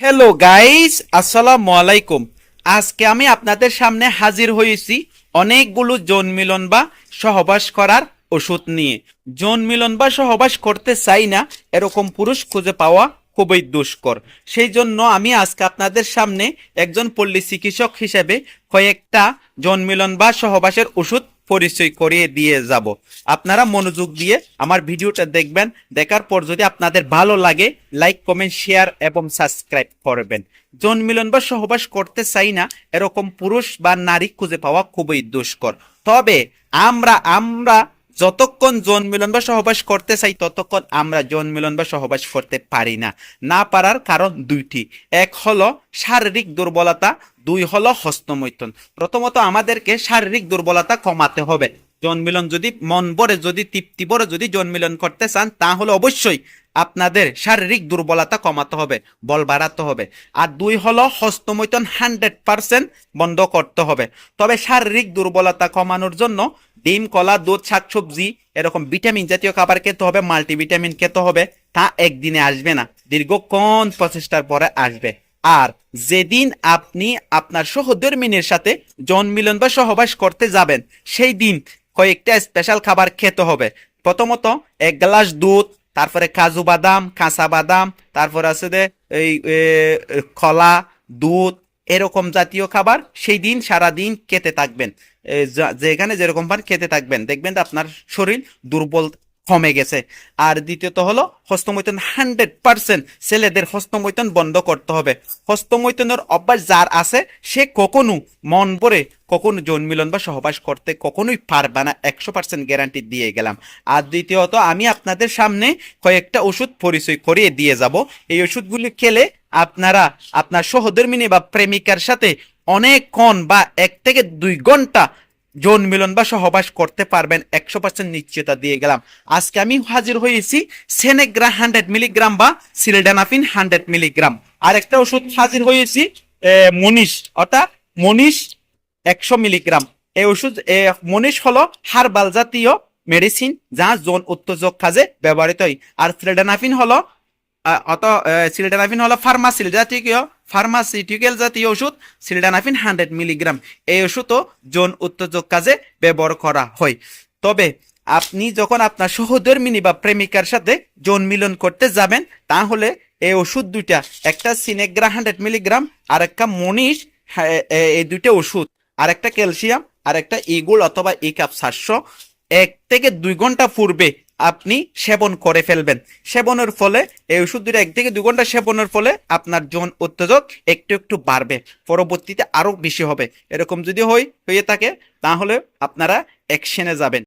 Hello guys, আসসালামু আলাইকুম। আজকে আমি আপনাদের সামনে হাজির হয়েছি অনেকগুলো যৌন মিলন বা সহবাস করার ওষুধ নিয়ে। যৌন মিলন বা সহবাস করতে চাই না এরকম পুরুষ খুঁজে পাওয়া খুবই দুষ্কর। সেই জন্য আমি আজকে আপনাদের সামনে একজন পল্লী চিকিৎসক হিসেবে কয়েকটা যৌন মিলন বা সহবাসের ওষুধ পরিচয় করিয়ে দিয়ে যাব। আপনারা মনোযোগ দিয়ে আমার ভিডিওটা দেখবেন। দেখার পর যদি আপনাদের ভালো লাগে, লাইক, কমেন্ট, শেয়ার এবং সাবস্ক্রাইব করবেন। যৌন মিলন বা সহবাস করতে চাই না এরকম পুরুষ বা নারী খুঁজে পাওয়া খুবই দুষ্কর। তবে আমরা যতক্ষণ যৌন মিলন বা সহবাস করতে চাই ততক্ষণ আমরা যৌন মিলন বা সহবাস করতে পারি না। না পারার কারণ দুইটি। এক হলো শারীরিক দুর্বলতা, দুই হলো হস্তমৈথুন। প্রথমত আমাদেরকে শারীরিক দুর্বলতা কমাতে হবে। যৌন মিলন যদি মন ভরে, যদি তৃপ্তি ভরে যদি যৌন মিলন করতে চান, তাহলে অবশ্যই আপনাদের শারীরিক দুর্বলতা কমাতে হবে, বল বাড়াতে হবে। আর দুই হলো হস্তমৈথুন 100% বন্ধ করতে হবে। তবে শারীরিক দুর্বলতা কমানোর জন্য ডিম, কলা, দুধ, শাকসবজি এরকম ভিটামিন জাতীয় খাবার খেতে হবে, মাল্টিভিটামিন খেতে হবে। তা একদিনে আসবে না, দীর্ঘক্ষণ প্রচেষ্টার পরে আসবে। আর যেদিন আপনি আপনার সহধর্মিণীর সাথে যৌন মিলন বা সহবাস করতে যাবেন, সেই দিন কয়েকটা স্পেশাল খাবার খেতে হবে। প্রথমত 1 গ্লাস দুধ, তারপরে কাজু বাদাম, কাঁচা বাদাম, তারপর আছে যে এই কলা, দুধ এরকম জাতীয় খাবার সেই দিন সারা দিন খেতে থাকবেন। যেখানে যেরকম পান খেতে থাকবেন, দেখবেন আপনার শরীর দুর্বল কমে গেছে। আর দ্বিতীয়ত হলো হস্তমৈথুন 100% ছেলেদের হস্তমৈথুন বন্ধ করতে হবে। হস্তমৈথুনের অভ্যাস যার আছে সে কখনো মন ভরে কখনো যৌন মিলন বা সহবাস করতে কখনোই পারবে না, 100% গ্যারান্টি দিয়ে গেলাম। আর দ্বিতীয়ত আমি আপনাদের সামনে কয়েকটা ওষুধ পরিচয় করিয়ে দিয়ে যাব। এই ওষুধগুলি খেলে আপনারা আপনার সহধর্মিণী বা প্রেমিকার সাথে অনেকক্ষণ বা 1 থেকে 2 ঘন্টা যৌন মিলন বা সহবাস করতে পারবেন, 100% নিশ্চয়তা দিয়ে গেলাম। আজকে আমি হাজির হয়েছি সেনেগ্রা 100 মিলিগ্রাম বা সিলডেনাফিন 100 মিলিগ্রাম। আর একটা ওষুধ হাজির হয়েছি মনীষ, অর্থাৎ মনীষ 100 মিলিগ্রাম। এই ওষুধ মনীষ হলো হার্বাল জাতীয় মেডিসিন যা যৌন উত্তেজক কাজে ব্যবহৃত হয়। আর সিলডেনাফিন হলো সিলডেনাফিন হলো ফার্মাসিউটিক্যাল জাতীয় ওষুধ। সিলডেনাফিন 100 মিলিগ্রাম এই ওষুধও যৌন উত্তেজক কাজে ব্যবহার করা হয়। তবে আপনি যখন আপনার সহধর্মিণী বা প্রেমিকার সাথে যৌন মিলন করতে যাবেন, তাহলে এই ওষুধ দুইটা, একটা সিনেগ্রা 100 মিলিগ্রাম আর একটা মনীষ, এই দুইটা ওষুধ, আর একটা ক্যালসিয়াম, আর একটা ইগুল অথবা ইকাপ 700 1 থেকে 2 ঘন্টা পূর্বে আপনি সেবন করে ফেলবেন। সেবনের ফলে এই ওষুধ দুটো 1 থেকে 2 ঘন্টা সেবনের ফলে আপনার যৌন উত্তেজক একটু একটু বাড়বে, পরবর্তীতে আরো বেশি হবে। এরকম যদি হয়ে থাকে তাহলে আপনারা অ্যাকশনে যাবেন।